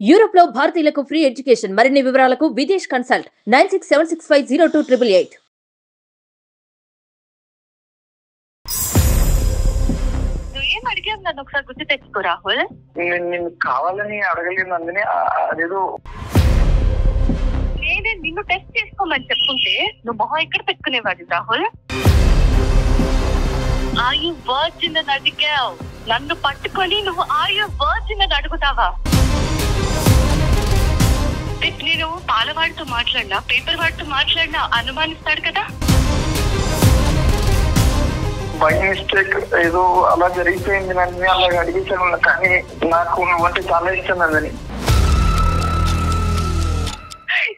Europe లో భారతీయులకు free education మరిన్ని వివరాలకు విదేశ్ కన్సల్ట్ 9676502888. ఏం అడిగావు నన్ను ఒకసారి గుర్తు తెచ్చుకో రాహుల్. నేను కావాలని అడగలేదు నందిని, అదేదో నేనే నిన్ను టెస్ట్ చేసుకోమని చెప్పుంటే నువ్వు మొహం ఎక్కడ పెట్టుకునేవాడి రాహుల్. ఆర్ యు వర్జిన్ అని అడిగావు, నన్ను పట్టుకొని నువ్వు ఆర్ యు వర్జిన్ అని అడుగుతావా? నేను పాలవాడితో మాట్లాడినా పేపర్ వాడితో మాట్లాడినా అనుమానిస్తాడు కదా. బై మిస్టేక్ ఏదో అలా జరిగిపోయింది నందిని, అలాగ అడిగేసాను. కానీ నాకు నువ్వంటే చాలా ఇష్టం నందిని.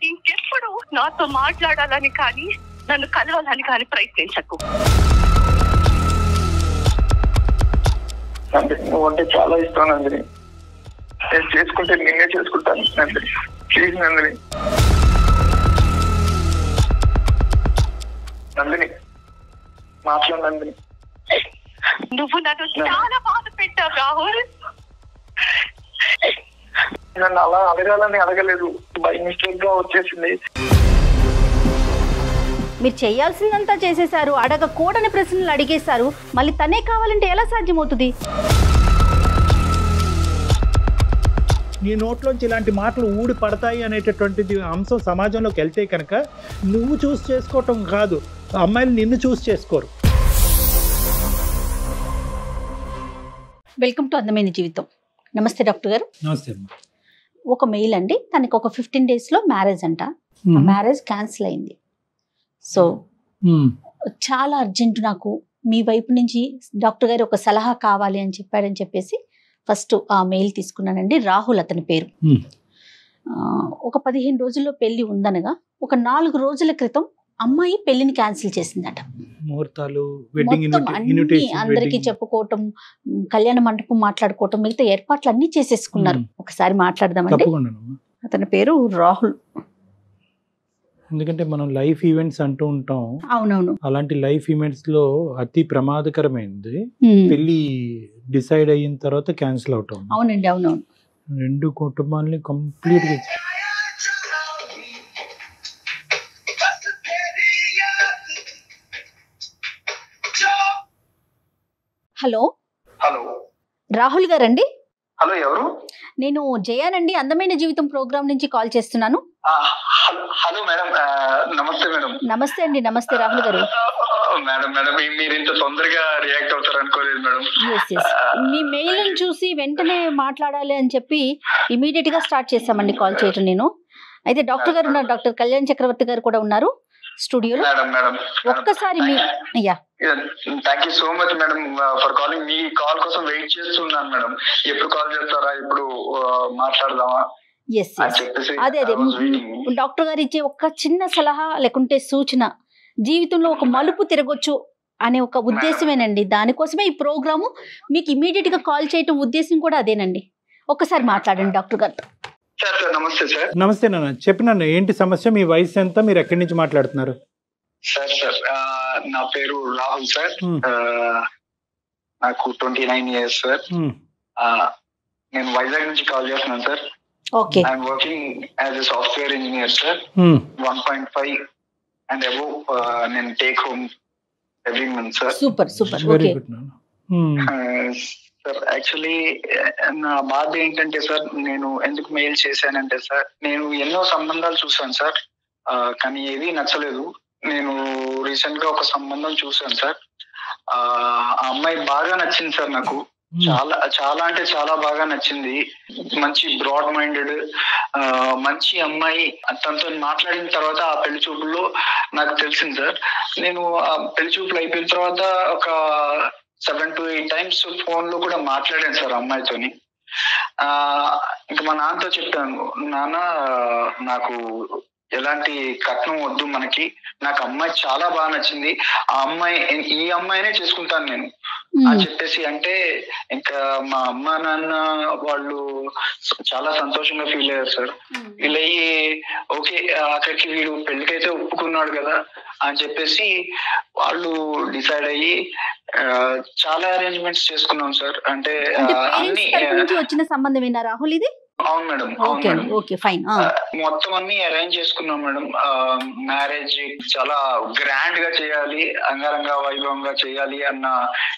ఇంకెప్పుడు నాతో మాట్లాడాలని కానీ నన్ను కలవాలని కానీ ప్రయత్నించకు. నువ్వంటే చాలా ఇష్టం నందిని. నేను చేసుకుంటే నేనే చేసుకుంటాను నందిని. ప్లీజ్ నందిని. నందిని మాట్లాడు నందిని. నువ్వు నన్ను చాలా బాధ పెట్టావు రాహుల్. నన్ను అలా అడగాలని అడగలేదు, బై మిస్టేక్ గా వచ్చేసింది. మీరు చేయాల్సిందంతా చేసేశారు, అడగకూడని ప్రశ్నలు అడిగేశారు, మళ్ళీ తనే కావాలంటే ఎలా సాధ్యమవుతుంది? నీ నోట్లోంచి ఇలాంటి మాటలు ఊడి పడతాయి అనేటటువంటిది అంశం సమాజంలోకి వెళ్తే కనుక నువ్వు చూస్ చేసుకోవటం కాదు, అమ్మాయిలు నిన్ను చూస్ చేసుకోరు. వెల్కమ్ టు అందమైన జీవితం. నమస్తే డాక్టర్ గారు. నమస్తే. ఒక మెయిల్ అండి, తనకి ఒక 15 daysలో మ్యారేజ్ అంట. మ్యారేజ్ క్యాన్సిల్ అయింది. సో చాలా అర్జెంట్, నాకు మీ వైపు నుంచి డాక్టర్ గారు ఒక సలహా కావాలి అని చెప్పాడని చెప్పేసి ఫస్ట్ ఆ మెయిల్ తీసుకున్నానండి. రాహుల్ అతని పేరు. ఒక 15 రోజుల్లో పెళ్లి ఉందనగా ఒక 4 రోజుల క్రితం అమ్మాయి పెళ్లిని క్యాన్సిల్ చేసిందట. ముహూర్తాలు, అందరికి చెప్పుకోవటం, కళ్యాణ మండపం మాట్లాడుకోవటం, మిగతా ఏర్పాట్లు అన్ని చేసేసుకున్నారు. ఒకసారి మాట్లాడదామండి. అతని పేరు రాహుల్. ఎందుకంటే మనం లైఫ్ ఈవెంట్స్ అంటూ ఉంటాం. అవునవును. అలాంటి లైఫ్ ఈవెంట్స్ లో అతి ప్రమాదకరమైనది పెళ్లి డిసైడ్ అయిన తర్వాత క్యాన్సిల్ అవటం. అవునండి, అవునవును. 2 కుటుంబాలని కంప్లీట్ గా. హలో హలో రాహుల్ గారండి? హలో, ఎవరు? నేను జయానండి, అందమైన జీవితం ప్రోగ్రామ్ నుంచి కాల్ చేస్తున్నాను. హలో మేడం, నమస్తే మేడం. నమస్తే అండి. నమస్తే రాహుల్ గారు. మేడం మేడం మీరు ఇంత తొందరగా రియాక్ట్ అవుతారు అనుకోలేదు మేడం. మీ మెయిల్ చూసి వెంటనే మాట్లాడాలి అని చెప్పి ఇమీడియట్ గా స్టార్ట్ చేశామండి కాల్ చేయటం. నేను అయితే డాక్టర్ గారు ఉన్నారు, డాక్టర్ కళ్యాణ్ చక్రవర్తి గారు కూడా ఉన్నారు స్టూడియోలో. ఒక్కసారి thank you so much madam for calling. Me call కోసం వెయిట్ చేస్తున్నాను మేడం. ఎప్పుడు కాల్ చేస్తారా, ఎప్పుడు మాట్లాడదామా? అదే డాక్టర్ గారు ఇచ్చే ఒక చిన్న సలహా లేకుంటే సూచన జీవితంలో ఒక మలుపు తిరగొచ్చు అనే ఒక ఉద్దేశమేనండి. దానికోసమే ఈ ప్రోగ్రాము మీకు ఇమీడియట్ గా కాల్ చేయటం ఉద్దేశం కూడా అదేనండి. ఒక్కసారి మాట్లాడండి డాక్టర్ గారు. నమస్తే సార్. నమస్తే నాన్న, చెప్పినాను ఏంటి సమస్య, మీ వయసు ఎంత, మీరు ఎక్కడి నుంచి మాట్లాడుతున్నారు? సార్ నా పేరు రాహుల్ సార్. నాకు 29 years సార్. నేను వైజాగ్ నుంచి కాల్ చేస్తున్నాను sir. Okay. I'm working as a software engineer sir. 1.5 and above నేను take home every month sir. Super super. Very good. Sir actually నా బాధ ఏంటంటే సార్, నేను ఎందుకు మెయిల్ చేశానంటే సార్, నేను ఎన్నో సంబంధాలు చూసాను సార్, కానీ ఏది నచ్చలేదు. నేను రీసెంట్ గా ఒక సంబంధం చూసాను సార్. ఆ అమ్మాయి బాగా నచ్చింది సార్ నాకు. చాలా చాలా అంటే చాలా బాగా నచ్చింది. మంచి బ్రాడ్ మైండెడ్ మంచి అమ్మాయి. తనతో మాట్లాడిన తర్వాత ఆ పెళ్లి చూపుల్లో నాకు తెలిసింది సార్. నేను ఆ పెళ్లి చూపులు అయిపోయిన తర్వాత ఒక 7 to 8 times ఫోన్ లో కూడా మాట్లాడాను సార్ అమ్మాయితోని. ఇంకా మా నాన్నతో చెప్పాను, నాన్న నాకు ఎలాంటి కట్నం వద్దు మనకి, నాకు అమ్మాయి చాలా బాగా నచ్చింది, ఈ అమ్మాయినే చేసుకుంటాను నేను అని చెప్పేసి అంటే, ఇంకా మా అమ్మ నాన్న వాళ్ళు చాలా సంతోషంగా ఫీల్ అయ్యారు సార్. ఫీల్ అయ్యి ఓకే అక్కడికి వీడు పెళ్లికైతే ఒప్పుకున్నాడు కదా అని చెప్పేసి వాళ్ళు డిసైడ్ అయ్యి చాలా అరేంజ్మెంట్స్ చేసుకున్నాం సార్. అంటే అన్ని వచ్చిన సంబంధమేనా రాహుల్ ఇది? అవును మేడం, అవును ఓకే మేడం. Okay fine. మొత్తం అన్ని అరేంజ్ చేసుకున్నాం మేడం. మ్యారేజ్ చాలా గ్రాండ్ గా చేయాలి, అంగరంగ వైభవంగా చేయాలి అన్న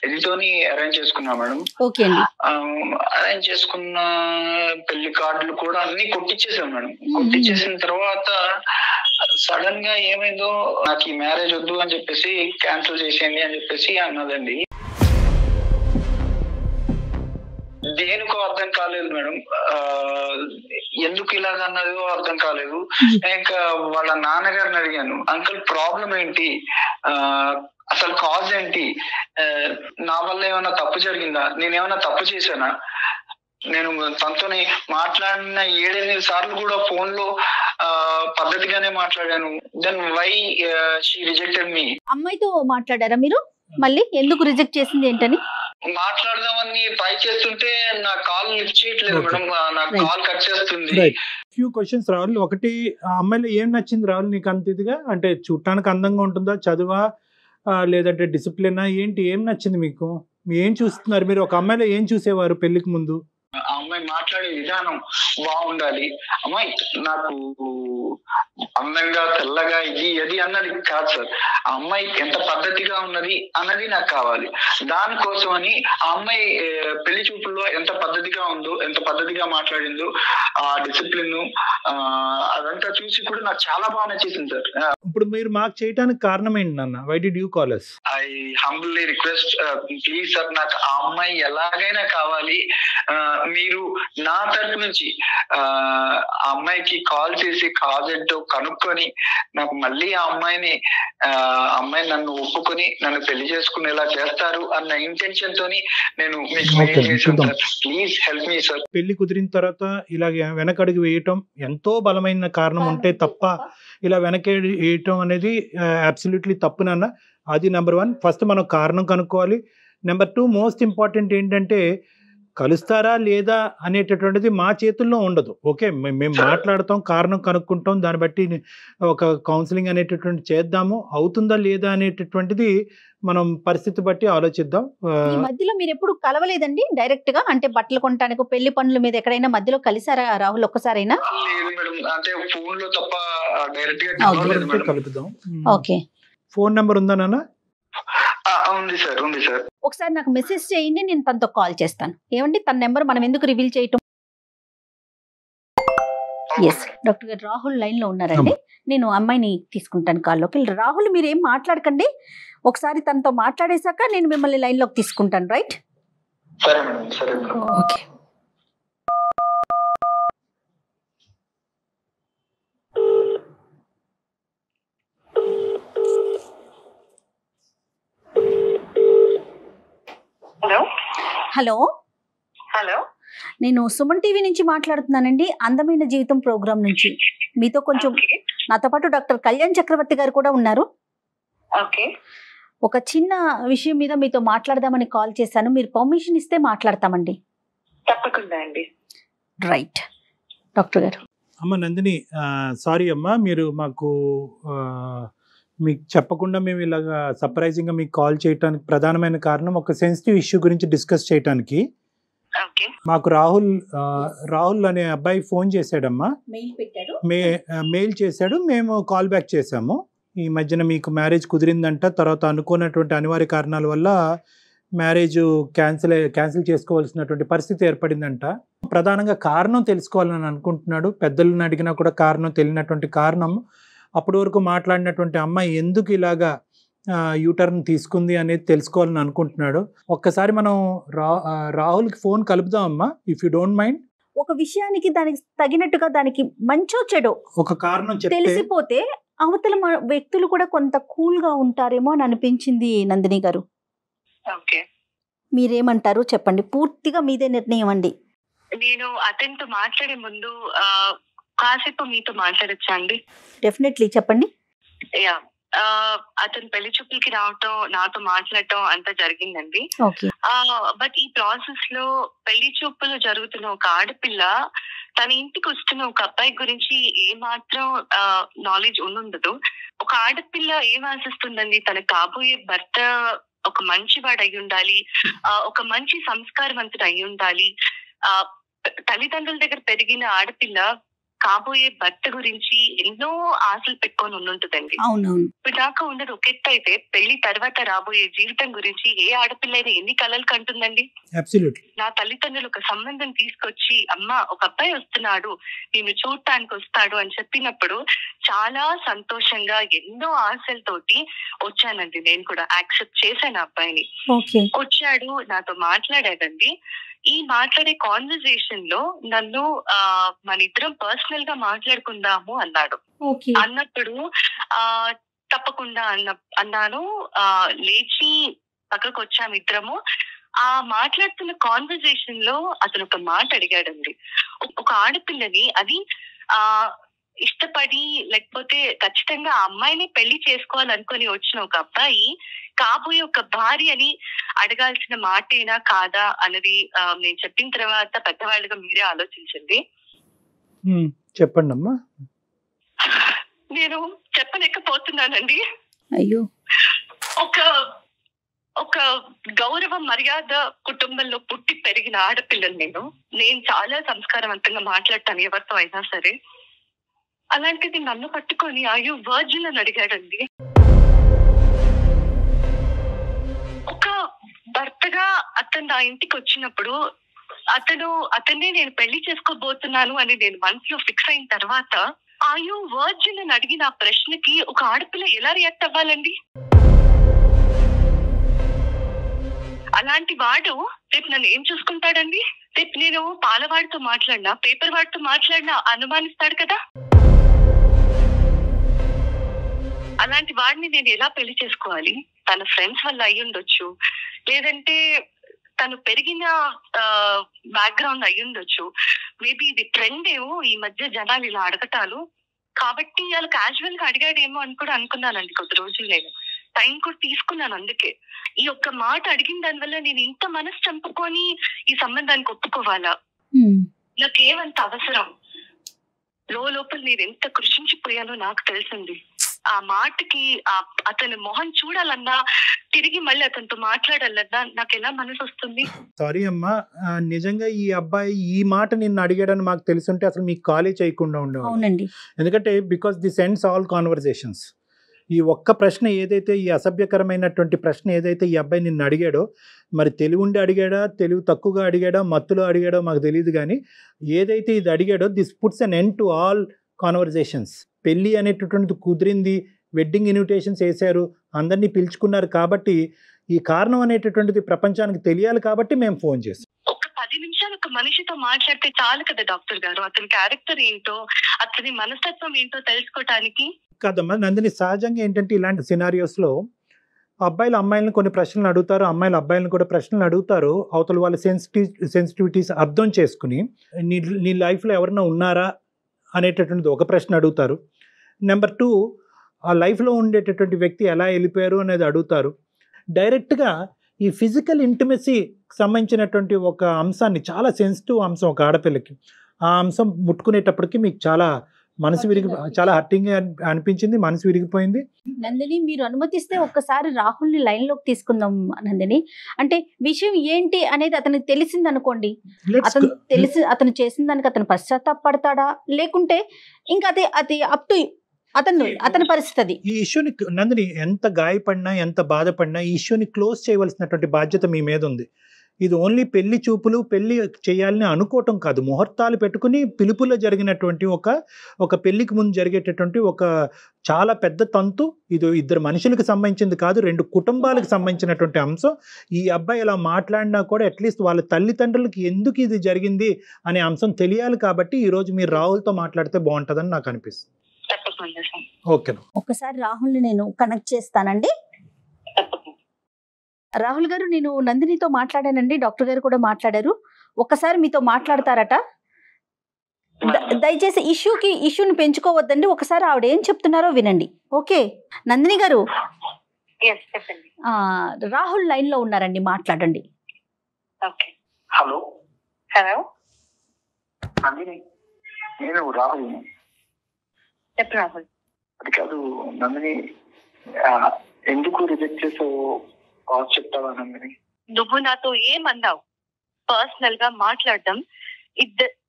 ఇదితోని అరేంజ్ చేసుకున్నాం మేడం. ఓకే అండి. అరేంజ్ చేసుకున్న పెళ్లి కార్డులు కూడా అన్ని కొట్టించేసాం మేడం. కొట్టించేసిన తర్వాత సడన్ గా ఏమైందో, నాకు ఈ మ్యారేజ్ వద్దు అని చెప్పేసి క్యాన్సిల్ చేసేయండి అని చెప్పేసి అన్నదండి. దేనికో అర్థం కాలేదు మేడం, ఎందుకు ఇలాగ అన్నదో అర్థం కాలేదు. ఇంకా వాళ్ళ నాన్నగారిని అడిగాను, అంకుల్ ప్రాబ్లం ఏంటి, అసలు కాజ్ ఏంటి, నా వల్ల ఏమైనా తప్పు జరిగిందా, నేనేమైనా తప్పు చేశానా, నేను తనతోని మాట్లాడిన 7-8 సార్లు కూడా ఫోన్ లో పద్ధతిగానే మాట్లాడాను. దెన్ వై షీ రిజెక్టెడ్ మీ. అమ్మాయితో మాట్లాడారా మీరు మళ్ళీ, ఎందుకు రిజెక్ట్ చేసింది ఏంటని? మాట్లాడదామని ట్రై చేస్తుంటే నా కాల్ లిఫ్ట్ చేయట్లేదు మేడం, నా కాల్ కట్ చేస్తుంది. Few questions Rahul. ఒకటి, ఆ అమ్మాయిలో ఏం నచ్చింది రాహుల్ నీకు అంత ఇదిగా? అంటే చూడటానికి అందంగా ఉంటుందా, చదువా, లేదంటే డిసిప్లినా, ఏంటి, ఏం నచ్చింది మీకు? ఏం చూస్తున్నారు మీరు? ఒక అమ్మాయిలో ఏం చూసేవారు పెళ్లికి ముందు? ఆ అమ్మాయి మాట్లాడే విధానం బాగుండాలి, అమ్మాయి నాకు అందంగా తెల్లగా ఇది అది అన్నది కాదు సార్, ఆ అమ్మాయి ఎంత పద్ధతిగా ఉన్నది అన్నది నాకు కావాలి. దానికోసమని ఆ అమ్మాయి పెళ్లి చూపుల్లో ఎంత పద్ధతిగా ఉందో, ఎంత పద్ధతిగా మాట్లాడిందో, ఆ డిసిప్లిన్ అదంతా చూసి కూడా నాకు చాలా బాగా నచ్చేసింది సార్. ఇప్పుడు మీరు మాకు చేయడానికి కారణం ఏంటి నాన్న? Why did you call us? I humbly request, please sir, నాకు ఆ అమ్మాయి ఎలాగైనా కావాలి. మీరు నా తరపు నుంచి ఆ అమ్మాయికి కాల్ చేసి కాజ్ ఏంటో కనుక్కొని నాకు మళ్ళీ ఆ అమ్మాయి నన్ను ఒప్పుకొని నన్ను పెళ్లి చేసుకునేలా చేస్తారు అన్న ఇంటెన్షన్ తోని నేను మీకు మెయిల్ చేశాను sir. Please help me sir. పెళ్లి కుదిరిన తర్వాత ఇలాగ వెనకడుగు వేయటం ఎంతో బలమైన కారణం ఉంటే తప్ప ఇలా వెనకడి వేయటం అనేది అబ్సల్యూట్లీ తప్పు నాన్న. అది నెంబర్ 1. ఫస్ట్ మనం కారణం కనుక్కోవాలి. నెంబర్ 2, మోస్ట్ ఇంపార్టెంట్ ఏంటంటే, కలుస్తారా లేదా అనేటటువంటిది మా చేతుల్లో ఉండదు. ఓకే, మేము మాట్లాడతాం, కారణం కనుక్కుంటాం, దాన్ని బట్టి ఒక కౌన్సిలింగ్ అనేటటువంటి చేద్దాము. అవుతుందా లేదా అనేటటువంటిది మనం పరిస్థితి బట్టి ఆలోచిద్దాం. ఈ మధ్యలో మీరు ఎప్పుడు కలవలేదండి డైరెక్ట్ గా? అంటే బట్టలు కొనడానికి, పెళ్లి పనుల మీద ఎక్కడైనా మధ్యలో కలిసారా రాహుల్ ఒక్కసారైనా? లేదు మేడం, అంటే ఫోన్ లో తప్ప డైరెక్ట్ గా కలవలేదు మేడం. కలుపుదాం. ఓకే, ఫోన్ నెంబర్ ఉందా నాన్న? ఉంది సార్, ఉంది సార్. ఒకసారి నాకు మెసేజ్ చేయండి, నేను తనతో కాల్ చేస్తాను. ఏమండి, తన నెంబర్ మనం ఎందుకు రివీల్ చేయటం? ఎస్ డాక్టర్ గారు, రాహుల్ లైన్ లో ఉన్నారండి. నేను అమ్మాయిని తీసుకుంటాను కాల్లోకి. రాహుల్, మీరు ఏం మాట్లాడకండి, ఒకసారి తనతో మాట్లాడేశాక నేను మిమ్మల్ని లైన్ లోకి తీసుకుంటాను. రైట్? సరే మేడం, సరే madam. Okay. Hello hello hello, నేను సుమన్ టీవీ నుంచి మాట్లాడుతున్నానండి, అందమైన జీవితం ప్రోగ్రామ్ నుంచి. మీతో కొంచెం, నాతో పాటు డాక్టర్ కళ్యాణ్ చక్రవర్తి గారు కూడా ఉన్నారు. ఓకే. ఒక చిన్న విషయం మీద మీతో మాట్లాడదామని కాల్ చేశాను. మీరు పర్మిషన్ ఇస్తే మాట్లాడతామండి. తప్పకుండా అండి. రైట్ డాక్టర్ గారు. అమ్మ నందిని, సారీ అమ్మా, మీరు మాకు మీకు చెప్పకుండా మేము ఇలాగా సర్ప్రైజింగ్గా మీకు కాల్ చేయడానికి ప్రధానమైన కారణం ఒక సెన్సిటివ్ ఇష్యూ గురించి డిస్కస్ చేయడానికి. మాకు రాహుల్ అనే అబ్బాయి ఫోన్ చేశాడమ్మా, మెయిల్ చేశాడు, మేము కాల్ బ్యాక్ చేశాము. ఈ మధ్యన మీకు మ్యారేజ్ కుదిరిందంట, తర్వాత అనుకున్నటువంటి అనివార్య కారణాల వల్ల మ్యారేజ్ క్యాన్సిల్ చేసుకోవాల్సినటువంటి పరిస్థితి ఏర్పడిందంట. ప్రధానంగా కారణం తెలుసుకోవాలని అనుకుంటున్నాడు. పెద్దలను అడిగినా కూడా కారణం తెలియనటువంటి కారణం, అప్పటి వరకు మాట్లాడినటువంటి అమ్మాయి ఎందుకు ఇలాగా యూటర్న్ తీసుకుంది అనేది తెలుసుకోవాలని అనుకుంటున్నాడు. ఒక్కసారి మనం రాహుల్కి ఫోన్ కలుపుదాం అమ్మా, ఇఫ్ యూ డోంట్ మైండ్. ఒక విషయానికి దానికి తగినట్టుగా దానికి మంచో చెడో ఒక కారణం తెలిసిపోతే అవతల వ్యక్తులు కూడా కొంత కూల్ గా ఉంటారేమో అని అనిపించింది నందిని గారు. మీరేమంటారు చెప్పండి, పూర్తిగా మీదే నిర్ణయం అండి. నేను అతనితో మాట్లాడే ముందు కాసేపు మీతో మాట్లాడచ్చా అండి? డెఫినెట్లీ, చెప్పండి. యా, అతను పెళ్లి చూపులకి రావటం, నాతో మాట్లాడటం అంతా జరిగిందండి. బట్ ఈ ప్రాసెస్ లో పెళ్లి చూపులు జరుగుతున్న ఒక ఆడపిల్ల తన ఇంటికి వస్తున్న ఒక అబ్బాయి గురించి ఏ మాత్రం నాలెడ్జ్ ఉండదు. ఒక ఆడపిల్ల ఏం ఆశిస్తుందండి, తన కాబోయే భర్త ఒక మంచివాడు అయి ఉండాలి, ఒక మంచి సంస్కారవంతుడు అయి ఉండాలి, తల్లిదండ్రుల దగ్గర పెరిగిన ఆడపిల్ల కాబోయే భర్త గురించి ఎన్నో ఆశలు పెట్టుకొని ఉండుంటుందండి. అవునవును. ఇప్పుడు దాకా ఉన్నది ఒక ఎత్తు అయితే పెళ్లి తర్వాత రాబోయే జీవితం గురించి ఏ ఆడపిల్ల అయినా ఎన్ని కలలు కంటుందండి. నా తల్లిదండ్రులు ఒక సంబంధం తీసుకొచ్చి అమ్మ ఒక అబ్బాయి వస్తున్నాడు నేను చూడటానికి వస్తాడు అని చెప్పినప్పుడు చాలా సంతోషంగా ఎన్నో ఆశలతోటి వచ్చానండి. నేను కూడా యాక్సెప్ట్ చేశాను అబ్బాయిని. వచ్చాడు, నాతో మాట్లాడాడండి. ఈ మాట్లాడే కాన్వర్సేషన్ లో నన్ను మన ఇద్దరం పర్సనల్ గా మాట్లాడుకుందాము అన్నాడు. అన్నప్పుడు తప్పకుండా అన్నాను. లేచి పక్కకు వచ్చాము ఇద్దరము. ఆ మాట్లాడుతున్న కాన్వర్సేషన్ లో అతను ఒక మాట అడిగాడండి. ఒక ఆడపిల్లని అది ఇష్టపడి లేకపోతే ఖచ్చితంగా ఆ అమ్మాయిని పెళ్లి చేసుకోవాలనుకుని వచ్చిన ఒక అబ్బాయి కాబోయే ఒక భార్య అని అడగాల్సిన మాటేనా కాదా అన్నది నేను చెప్పిన తర్వాత పెద్దవాళ్ళుగా మీరే ఆలోచించండి. చెప్పండి అమ్మా. నేను చెప్పలేకపోతున్నానండి. అయ్యో, ఒక గౌరవ మర్యాద కుటుంబంలో పుట్టి పెరిగిన ఆడపిల్లని నేను చాలా సంస్కారవంతంగా మాట్లాడతాను ఎవరితో అయినా సరే. అలాంటిది నన్ను పట్టుకొని అయ్యో వర్జిన్ అని అడిగాడండి. ఒక భర్తగా అతను నా ఇంటికి వచ్చినప్పుడు అతన్ని నేను పెళ్లి చేసుకోబోతున్నాను అని నేను మనసులో ఫిక్స్ అయిన తర్వాత అయ్యో వర్జిన్ అని అడిగిన ఆ ప్రశ్నకి ఒక ఆడపిల్ల ఎలా రియాక్ట్ అవ్వాలండి? అలాంటి వాడు రేపు నన్ను ఏం చూసుకుంటాడండి? రేపు నేను పాలవాడితో మాట్లాడినా పేపర్ వాడితో మాట్లాడినా అనుమానిస్తాడు కదా. అలాంటి వాడిని నేను ఎలా పెళ్లి చేసుకోవాలి? తన ఫ్రెండ్స్ వల్ల అయ్యి ఉండొచ్చు, లేదంటే తను పెరిగిన బ్యాక్గ్రౌండ్ అయ్యి ఉండొచ్చు. మేబీ ఇది ట్రెండ్ ఏమో ఈ మధ్య జనాలు ఇలా అడగటాలు కాబట్టి వాళ్ళు క్యాజువల్ గా అడిగాడేమో అని కూడా అనుకున్నానండి. కొద్ది రోజులు నేను టైం కూడా తీసుకున్నాను. అందుకే ఈ ఒక్క మాట అడిగిన దానివల్ల నేను ఇంత మనసు చంపుకొని ఈ సంబంధానికి ఒప్పుకోవాలా? నాకేమంత అవసరం? లోపల నేను ఎంత కృషించిపోయానో నాకు తెలిసింది. ఆ మాటకి అతని మొహం చూడాలన్నా తిరిగి మళ్ళీ అతనితో మాట్లాడాలన్నా నాకు ఎలా మనసు వస్తుంది? సారీ అమ్మా, నిజంగా ఈ అబ్బాయి ఈ మాట నిన్ను అడిగాడని మాకు తెలుసుంటే అసలు మీకు కాలే చేయకుండా ఉండేవాడు. ఎందుకంటే because this ends all conversations. ఈ ఒక్క ప్రశ్న ఏదైతే, ఈ అసభ్యకరమైనటువంటి ప్రశ్న ఏదైతే ఈ అబ్బాయి నిన్ను అడిగాడో, మరి తెలివి ఉండి అడిగాడా, తెలివి తక్కువగా అడిగాడా, మత్తులో అడిగాడో మాకు తెలియదు, కానీ ఏదైతే ఇది అడిగాడో this puts an end to all conversations. పెళ్ళి అనేటటువంటిది కుదిరింది, వెడ్డింగ్ ఇన్విటేషన్స్ వేశారు, అందరినీ పిలుచుకున్నారు కాబట్టి ఈ కారణం అనేటటువంటిది ప్రపంచానికి తెలియాలి కాబట్టి మేము ఫోన్ చేసాం. ఒక 10 నిమిషాలు ఒక మనిషితో మాట్లాడితే చాలు కదా డాక్టర్ గారు, అతని క్యారెక్టర్ ఏంటో అతని మనస్తత్వం ఏంటో తెలుసుకోవటానికి. కాదమ్మా నందిని, సహజంగా ఏంటంటే ఇలాంటి సినారియోస్లో అబ్బాయిలు అమ్మాయిలను కొన్ని ప్రశ్నలు అడుగుతారు, అమ్మాయిలు అబ్బాయిలను కూడా ప్రశ్నలు అడుగుతారు. అవతల వాళ్ళ సెన్సిటివిటీస్ అర్థం చేసుకుని నీ లైఫ్లో ఎవరైనా ఉన్నారా అనేటటువంటిది ఒక ప్రశ్న అడుగుతారు. నెంబర్ 2, ఆ లైఫ్లో ఉండేటటువంటి వ్యక్తి ఎలా వెళ్ళిపోయారు అనేది అడుగుతారు. డైరెక్ట్గా ఈ ఫిజికల్ ఇంటిమసీకి సంబంధించినటువంటి ఒక అంశాన్ని, చాలా సెన్సిటివ్ అంశం ఒక ఆడపిల్లకి, ఆ అంశం ముట్టుకునేటప్పటికి మీకు చాలా మనసు చాలా హర్టింగ్ అనిపించింది, మనసు విరిగిపోయింది. నందిని, మీరు అనుమతిస్తే ఒక్కసారి రాహుల్ని లైన్లోకి తీసుకుందాం. నందిని, అంటే విషయం ఏంటి అనేది అతనికి తెలిసింది అనుకోండి, అతను చేసిన దానికి అతను పశ్చాత్తాపడతాడా, లేకుంటే ఇంకా అది అప్ టు అతని పరిస్థితి. ఈ ఇష్యూని నందిని ఎంత గాయపడినా ఎంత బాధపడినా ఈ ఇష్యూని క్లోజ్ చేయవలసినటువంటి బాధ్యత మీ మీద ఉంది. ఇది ఓన్లీ పెళ్లి చూపులు, పెళ్లి చేయాలని అనుకోవటం కాదు, ముహూర్తాలు పెట్టుకుని పిలుపులో జరిగినటువంటి ఒక పెళ్లికి ముందు జరిగేటటువంటి ఒక చాలా పెద్ద తంతు. ఇది ఇద్దరు మనుషులకు సంబంధించింది కాదు, 2 కుటుంబాలకు సంబంధించినటువంటి అంశం. ఈ అబ్బాయి ఇలా మాట్లాడినా కూడా అట్లీస్ట్ వాళ్ళ తల్లిదండ్రులకి ఎందుకు ఇది జరిగింది అనే అంశం తెలియాలి. కాబట్టి ఈరోజు మీరు రాహుల్తో మాట్లాడితే బాగుంటుందని నాకు అనిపిస్తుంది. ఓకే, ఒకసారి రాహుల్ని నేను కనెక్ట్ చేస్తానండి. రాహుల్ గారు, నేను నందినితో మాట్లాడానండి, డాక్టర్ గారు కూడా మాట్లాడారు. ఒక్కసారి మీతో మాట్లాడతారట. దయచేసి ఇష్యూని పెంచుకోవద్దండి, ఒకసారి ఆవిడ ఏం చెప్తున్నారో వినండి. ఓకే నందిని గారు, రాహుల్ లైన్ లో ఉన్నారండి, మాట్లాడండి. హలో హలో నందిని, నేను రాహుల్. రాహుల్, అది కాదు నందిని, ఎందుకు రిజెక్ట్ చేసావు చెప్తావా నందిని? నువ్వు నాతో ఏమన్నావు? పర్సనల్ గా మాట్లాడడం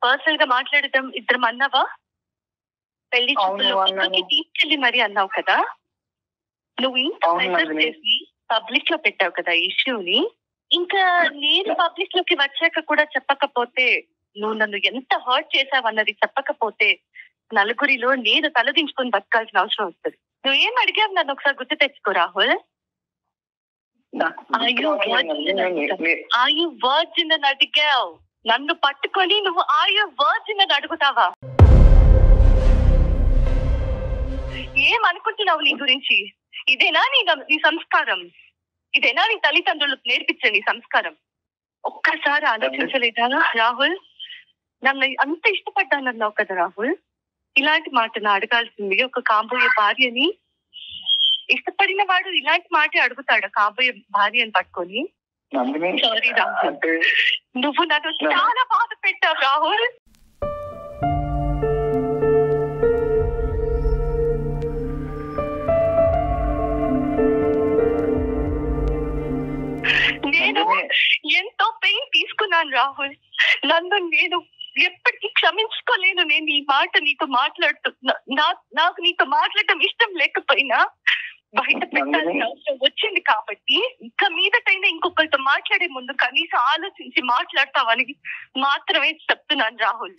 పర్సనల్ గా మాట్లాడటం ఇద్దరం అన్నావా? పెళ్లి చూపులకి తీసుకెళ్ళి మరి అన్నావు కదా. నువ్వు ఇంత చేసి పబ్లిక్ లో పెట్టావు కదా ఇష్యూని. ఇంకా నేను పబ్లిక్ లోకి వచ్చాక కూడా చెప్పకపోతే, నువ్వు నన్ను ఎంత హర్ట్ చేసావన్నది చెప్పకపోతే నలుగురిలో నేను తలదించుకొని బతకాల్సిన అవసరం వస్తుంది. నువ్వేం అడిగావు నన్ను ఒకసారి గుర్తు తెచ్చుకో రాహుల్. ఆయు వర్జిన్ అని అడిగావు. నన్ను పట్టుకొని నువ్వు ఆయు వర్జిన్ అని అడుగుతావా? ఏమనుకుంటున్నావు నీ గురించి? ఇదేనా నీ సంస్కారం? ఇదేనా నీ తల్లిదండ్రులకు నేర్పించండి సంస్కారం? ఒక్కసారి ఆలోచించలేదా రాహుల్? నన్ను అంత ఇష్టపడ్డానన్నావు కదా రాహుల్. ఇలాంటి మాట అడగాల్సింది ఒక కాబోయే భార్యని. ఇష్టపడిన వాడు ఇలాంటి మాట అడుగుతాడు కాబోయే భార్యని పట్టుకొని? సారీ రాహుల్, నువ్వు నన్ను చాలా బాధ పెట్టావు రాహుల్. నేను ఎంతో పెయిన్ తీసుకున్నాను రాహుల్. నన్ను నేను ఎప్పటికీ క్షమించుకోలేను. నేను ఈ మాట నీతో నాకు నీతో మాట్లాడటం ఇష్టం లేకపోయినా బయట పెట్టాల్సిన అవసరం వచ్చింది కాబట్టి ఇక మీదటైనా ఇంకొకరితో మాట్లాడే ముందు కనీసం ఆలోచించి మాట్లాడతావని మాత్రమే చెప్తున్నాను రాహుల్.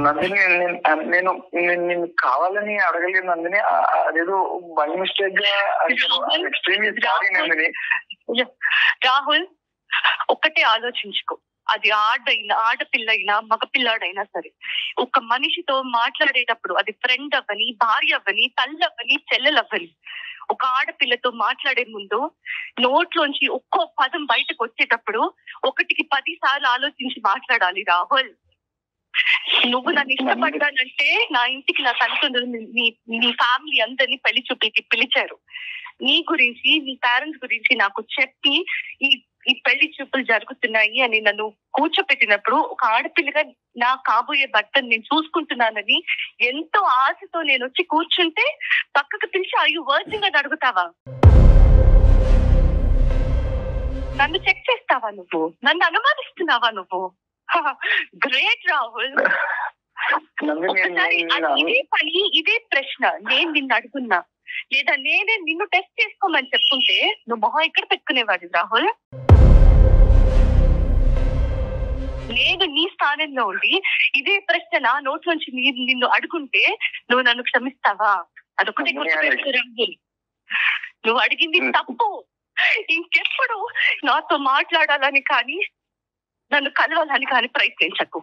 నందిని, నేను నేను కావాలని అడగలేదు నందిని. అదేదో బై మిస్టేక్ గా ఎక్స్ట్రీమ్లీ సారీ నందిని. రాహుల్, ఒక్కటే ఆలోచించుకో. అది ఆడపిల్ల అయినా మగపిల్లాడైనా సరే, ఒక మనిషితో మాట్లాడేటప్పుడు అది ఫ్రెండ్ అవ్వని, భార్య అవ్వని, తల్లి అవ్వని, చెల్లెలవ్వని, ఒక ఆడపిల్లతో మాట్లాడే ముందు నోట్లోంచి ఒక్కో పదం బయటకు వచ్చేటప్పుడు 1కి 10 సార్లు ఆలోచించి మాట్లాడాలి రాహుల్. నువ్వు నన్ను ఇష్టపడ్డానంటే నా ఇంటికి నా తల్లిదండ్రులు నీ ఫ్యామిలీ అందరినీ పెళ్లి చూపులకి పిలిచారు. నీ గురించి, నీ పేరెంట్స్ గురించి నాకు చెప్పి ఈ పెళ్లి చూపులు జరుగుతున్నాయి అని నన్ను కూర్చోపెట్టినప్పుడు ఒక ఆడపిల్లగా నా కాబోయే భర్తను నేను చూసుకుంటున్నానని ఎంతో ఆశతో నేను వచ్చి కూర్చుంటే పక్కకు పిలిచి అయ్యో వర్జిన్ అని అడుగుతావా? నన్ను చెక్ చేస్తావా నువ్వు? నన్ను అనుమానిస్తున్నావా నువ్వు? గ్రేట్ రాహుల్. ఇదే ప్రశ్న నేను నిన్ను అడుగున్నా, లేదా నేనే నిన్ను టెస్ట్ చేసుకోమని చెప్పుంటే నువ్వు మొహం ఎక్కడ పెట్టుకునేవాడి రాహుల్? నేను నీ స్థానంలో ఉండి ఇదే ప్రశ్న నా నోట్లోంచి నిన్ను అడుగుంటే నువ్వు నన్ను క్షమిస్తావా? అదొకటే గుర్తుపెట్టుకో రాహుల్. నువ్వు అడిగింది తప్పు. ఇంకెప్పుడు నాతో మాట్లాడాలని కానీ నన్ను కలవాలని కానీ ప్రయత్నించకు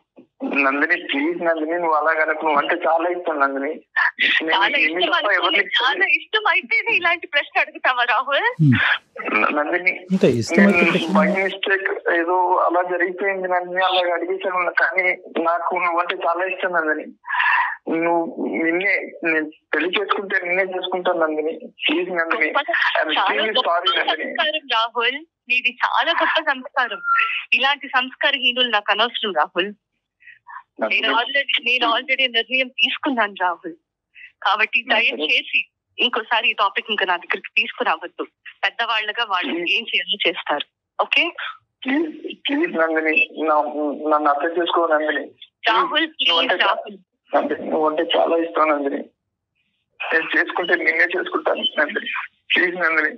నందిని. ప్లీజ్ నందిని, నువ్వు అలా కనుక. నువ్వు అంటే చాలా ఇష్టం నందిని. చాలా ఇష్టం అయితేనే ఇలాంటి ప్రశ్న అడుగుతావా రాహుల్? నందిని, బై మిస్టేక్ ఏదో అలా జరిగిపోయింది నందిని, అలా అడిగేసాను. కానీ నాకు నువ్వంటే చాలా ఇష్టం నందిని. నువ్వు నేను పెళ్లి చేసుకుంటే నిన్నే చేసుకుంటాను నందిని. Please Nandini, sorry Nandini. రాహుల్, నీది చాలా గొప్ప సంస్కారం. ఇలాంటి సంస్కారహీనులు నాకు అనవసరం రాహుల్. నేను ఆల్రెడీ నిర్ణయం తీసుకున్నాను రాహుల్. కాబట్టి దయచేసి ఇంకోసారి ఈ టాపిక్ ఇంకా నా దగ్గరికి తీసుకురావద్దు. పెద్దవాళ్ళగా వాళ్ళు ఏం చేయాలో చేస్తారు. ఓకే? ప్లీజ్ నందిని, నన్ను అర్థం చేసుకో నందిని. రాహుల్, ప్లీజ్ రాహుల్. నువ్వు అంటే చాలా ఇష్టం నందిని. నేను చేసుకుంటే నేనే చేసుకుంటాను నందిని. ప్లీజ్ నందిని.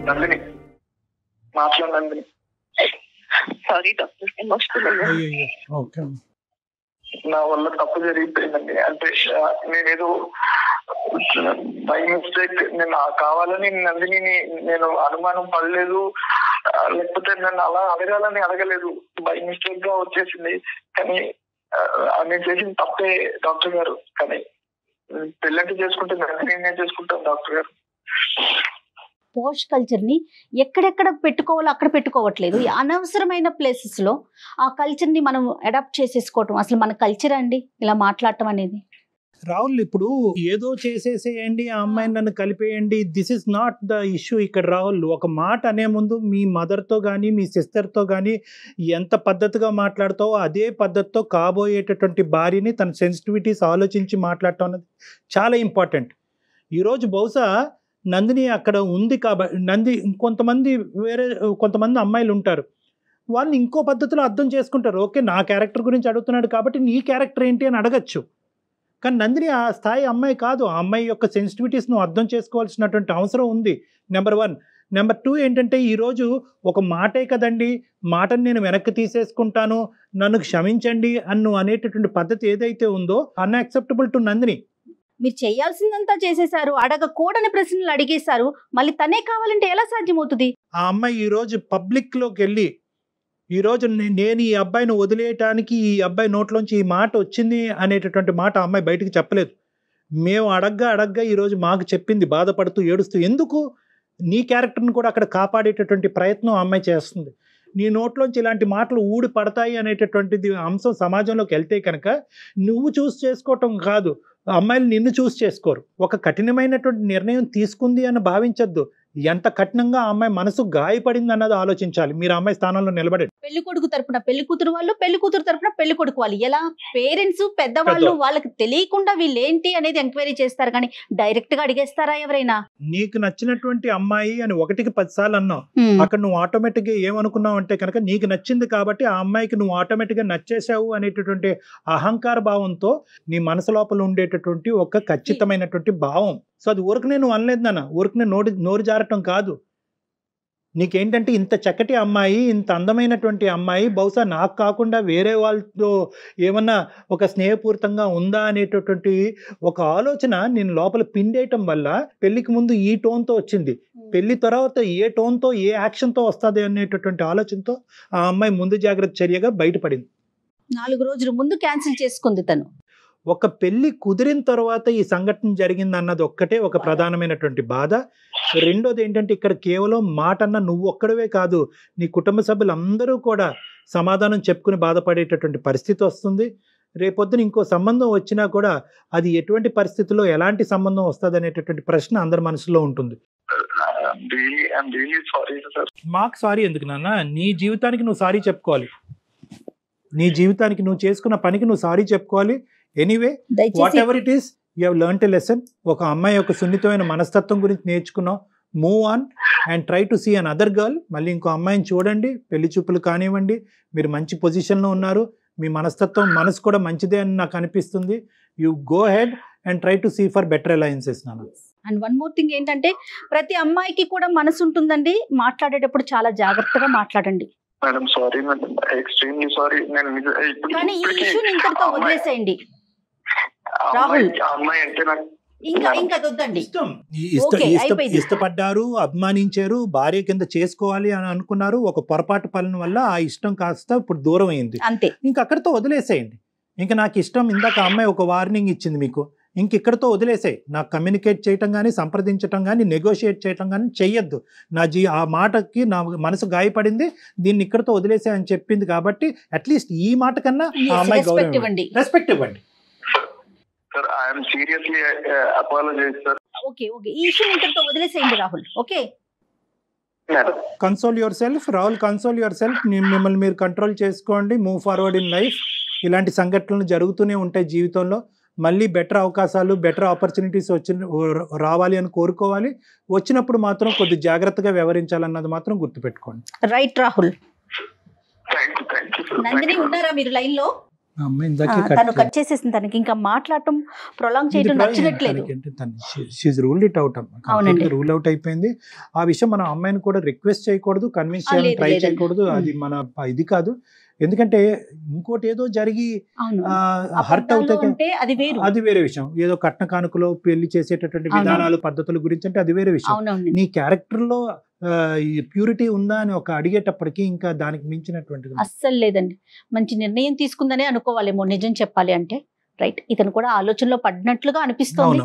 నందిని, మాట్లాడు నందిని. Sorry doctor, emotional. నా వల్ల తప్పు జరిగిపోయిందండి. అంటే నేనేదో బై మిస్టేక్, నేను కావాలని నందిని నేను అనుమానం పడలేదు, లేకపోతే నన్ను అలా అడగాలని అడగలేదు. బై మిస్టేక్ గా వచ్చేసింది. కానీ నేను చేసిన తప్పే డాక్టర్ గారు. కానీ పెళ్ళంటే చేసుకుంటే నందిని నేను చేసుకుంటాను డాక్టర్ గారు. పోష్ కల్చర్ని ఎక్కడెక్కడ పెట్టుకోవాలో అక్కడ పెట్టుకోవట్లేదు. అనవసరమైన ప్లేసెస్లో ఆ కల్చర్ని మనం అడాప్ట్ చేసేసుకోవటం అసలు మన కల్చర్ అండి ఇలా మాట్లాడటం అనేది. రాహుల్, ఇప్పుడు ఏదో చేసేసేయండి, ఆ అమ్మాయిని నన్ను కలిపేయండి, this is not the issue ఇక్కడ. రాహుల్, ఒక మాట అనే ముందు మీ మదర్తో కానీ మీ సిస్టర్తో కానీ ఎంత పద్ధతిగా మాట్లాడతావో అదే పద్ధతితో కాబోయేటటువంటి భార్యని తన సెన్సిటివిటీస్ ఆలోచించి మాట్లాడటం అనేది చాలా ఇంపార్టెంట్. ఈరోజు బహుశా నందిని అక్కడ ఉంది కాబట్టి కొంతమంది అమ్మాయిలు ఉంటారు, వాళ్ళని ఇంకో పద్ధతిలో అర్థం చేసుకుంటారు. ఓకే, నా క్యారెక్టర్ గురించి అడుగుతున్నాడు కాబట్టి నీ క్యారెక్టర్ ఏంటి అని అడగచ్చు. కానీ నందిని ఆ స్థాయి అమ్మాయి కాదు. ఆ అమ్మాయి యొక్క సెన్సిటివిటీస్ నువ్వు అర్థం చేసుకోవాల్సినటువంటి అవసరం ఉంది, నెంబర్ 1. నెంబర్ 2 ఏంటంటే, ఈరోజు ఒక మాటే కదండి, మాటను నేను వెనక్కి తీసేసుకుంటాను, నన్ను క్షమించండి అని అనేటటువంటి పద్ధతి ఏదైతే ఉందో అన్యాక్సెప్టబుల్ టు నందిని. మీరు చేయాల్సిందంతా చేసేశారు, అడగకూడని ప్రశ్నలు అడిగేశారు, మళ్ళీ తనే కావాలంటే ఎలా సాధ్యమవుతుంది? ఆ అమ్మాయి ఈరోజు పబ్లిక్లోకి వెళ్ళి ఈరోజు నేను ఈ అబ్బాయిని వదిలేయటానికి ఈ అబ్బాయి నోట్లోంచి ఈ మాట వచ్చింది అనేటటువంటి మాట ఆ అమ్మాయి బయటికి చెప్పలేదు. మేము అడగ్గా ఈరోజు మాకు చెప్పింది, బాధపడుతూ ఏడుస్తూ. ఎందుకు? నీ క్యారెక్టర్ని కూడా అక్కడ కాపాడేటటువంటి ప్రయత్నం ఆ అమ్మాయి చేస్తుంది. నీ నోట్లోంచి ఇలాంటి మాటలు ఊడి పడతాయి అనేటటువంటిది అంశం సమాజంలోకి వెళ్తే కనుక నువ్వు చూస్ చేసుకోవటం కాదు, అమ్మాయిలు నిన్ను చూస్ చేసుకోరు. ఒక కఠినమైనటువంటి నిర్ణయం తీసుకుంది అని భావించద్దు. ఎంత కఠినంగా ఆ అమ్మాయి మనసు గాయపడింది అన్నది ఆలోచించాలి. మీరు అమ్మాయి స్థానంలో నిలబడి పెళ్లి కొడుకు తరపున పెళ్లి కూతురు వాళ్ళు, పెళ్లి కూతురు తరపున పెళ్లి కొడుకు వాళ్ళు, ఎలా పేరెంట్స్ పెద్దవాళ్ళు వాళ్ళకి తెలియకుండా వీళ్ళు ఏంటి అనేది ఎంక్వైరీ చేస్తారు, కానీ డైరెక్ట్ గా అడిగేస్తారా ఎవరైనా? నీకు నచ్చినటువంటి అమ్మాయి అని 1కి 10 సార్లు అన్నావు, అక్కడ నువ్వు ఆటోమేటిక్ గా ఏమనుకున్నావు అంటే కనుక నీకు నచ్చింది కాబట్టి ఆ అమ్మాయికి నువ్వు ఆటోమేటిక్ గా నచ్చేసావు అనేటటువంటి అహంకార భావంతో నీ మనసు లోపల ఉండేటటువంటి ఒక ఖచ్చితమైనటువంటి భావం. సో అది ఊరికి నువ్వు అనలేదు నాన్న, ఊరికి నోరు జారటం కాదు. నీకేంటంటే ఇంత చక్కటి అమ్మాయి, ఇంత అందమైనటువంటి అమ్మాయి బహుశా నాకు కాకుండా వేరే వాళ్ళతో ఏమన్నా ఒక స్నేహపూరితంగా ఉందా అనేటటువంటి ఒక ఆలోచన నేను లోపల పిండేయటం వల్ల పెళ్లికి ముందు ఈ టోన్తో వచ్చింది, పెళ్లి తర్వాత ఏ టోన్తో ఏ యాక్షన్తో వస్తుంది అనేటటువంటి ఆలోచనతో ఆ అమ్మాయి ముందు జాగ్రత్త చర్యగా బయటపడింది. 4 రోజుల ముందు క్యాన్సిల్ చేసుకుంది తను. ఒక పెళ్లి కుదిరిన తర్వాత ఈ సంఘటన జరిగింది అన్నది ఒక్కటే ఒక ప్రధానమైనటువంటి బాధ. రెండోది ఏంటంటే, ఇక్కడ కేవలం మాట అన్న నువ్వు ఒక్కడవే కాదు, నీ కుటుంబ సభ్యులందరూ కూడా సమాధానం చెప్పుకుని బాధపడేటటువంటి పరిస్థితి వస్తుంది. రేపొద్దున ఇంకో సంబంధం వచ్చినా కూడా అది ఎటువంటి పరిస్థితుల్లో ఎలాంటి సంబంధం వస్తుంది అనేటటువంటి ప్రశ్న అందరి మనసులో ఉంటుంది. మాకు సారీ ఎందుకు నాన్న? నీ జీవితానికి నువ్వు సారీ చెప్పుకోవాలి, నీ జీవితానికి నువ్వు చేసుకున్న పనికి నువ్వు సారీ చెప్పుకోవాలి. Anyway, whatever it is, you have learned a lesson. ఒక అమ్మాయి యొక్క సున్నితమైన మనస్తత్వం గురించి నేర్చుకున్నావు. Move on and try to see another girl. మళ్ళీ ఇంకో అమ్మాయిని చూడండి, పెళ్లి చూపులు కానివ్వండి, మీరు మంచి పొజిషన్లో ఉన్నారు, మీ మనసు కూడా మంచిదే అని నాకు అనిపిస్తుంది. You go head and try to see for better alliances నాన్న. అండ్ వన్ మోర్ థింగ్ ఏంటంటే, ప్రతి అమ్మాయికి కూడా మనసు ఉంటుందండి, మాట్లాడేటప్పుడు చాలా జాగ్రత్తగా మాట్లాడండి. Madam sorry madam, extremely sorry. కానీ ఈ ఇష్యూని ఇంతటితో వదిలేసేయండి రాహుల్. అమ్మాయి అంటే నాకు ఇంకా వద్దండి. ఇష్టపడ్డారు, అభిమానించారు, భార్య కింద చేసుకోవాలి అని అనుకున్నారు. ఒక పొరపాటు పనుల వల్ల ఆ ఇష్టం కాస్త ఇప్పుడు దూరం అయింది, అంతే. ఇంక అక్కడితో వదిలేసేయండి. ఇంకా నాకు ఇష్టం, ఇందాక అమ్మాయి ఒక వార్నింగ్ ఇచ్చింది మీకు, ఇంక ఇక్కడితో వదిలేసాయి. నాకు కమ్యూనికేట్ చేయటం కానీ, సంప్రదించటం కానీ, నెగోషియేట్ చేయటం కానీ చెయ్యొద్దు. ఆ మాటకి నా మనసు గాయపడింది, దీన్ని ఇక్కడితో వదిలేసాయి అని చెప్పింది కాబట్టి అట్లీస్ట్ ఈ మాట కన్నా ఆ అమ్మాయి రెస్పెక్ట్ ఇవ్వండి. రెస్పెక్ట్ ఇవ్వండి. Sir, I am seriously apologise sir. Okay, ఈ ఇష్యూ ఇంతటితో వదిలేసేయండి Rahul. Okay, console yourself Rahul, console yourself. మిమ్మల్ని మీరు కంట్రోల్ చేసుకోండి, మూవ్ ఫార్వర్డ్ ఇన్ లైఫ్. ఇలాంటి సంఘటనలు జరుగుతూనే ఉంటాయి జీవితంలో. మళ్ళీ బెటర్ అవకాశాలు, బెటర్ ఆపర్చునిటీస్ రావాలి అని కోరుకోవాలి. వచ్చినప్పుడు మాత్రం కొద్ది జాగ్రత్తగా వ్యవహరించాలన్నది మాత్రం గుర్తుపెట్టుకోండి. రైట్ రాహుల్. నందిని ఉన్నారా మీరు లైన్ లో? తను కట్ చేసేసింది, తనకి ఇంకా మాట్లాడటం ప్రొలాంగ్ చేయడం నచ్చట్లేదు. రూల్ అవుట్ అయిపోయింది. ఆ విషయం మనం అమ్మాయిని కూడా రిక్వెస్ట్ చేయకూడదు, కన్విన్స్ చేయాలని ట్రై చేయకూడదు. అది మన ఇది కాదు. ఎందుకంటే ఇంకోటి ఏదో జరిగి హర్ట్ అవుతే అది వేరే విషయం. ఏదో కట్న కానుకలో పెళ్లి చేసేటటువంటి విధానాలు, పద్ధతుల గురించి అంటే అది వేరే విషయం. నీ క్యారెక్టర్ లో ప్యూరిటీ ఉందా అని ఒక అడిగేటప్పటికి ఇంకా దానికి మించినటువంటి అస్సలు లేదండి. మంచి నిర్ణయం తీసుకుందనే అనుకోవాలేమో నిజం చెప్పాలి అంటే. రైట్, ఇతను కూడా ఆలోచనలో పడినట్లుగా అనిపిస్తుంది.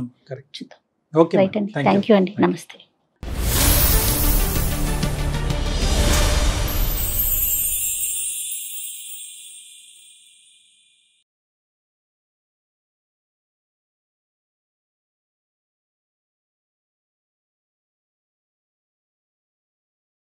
రైట్ అండి, థ్యాంక్ యూ అండి, నమస్తే.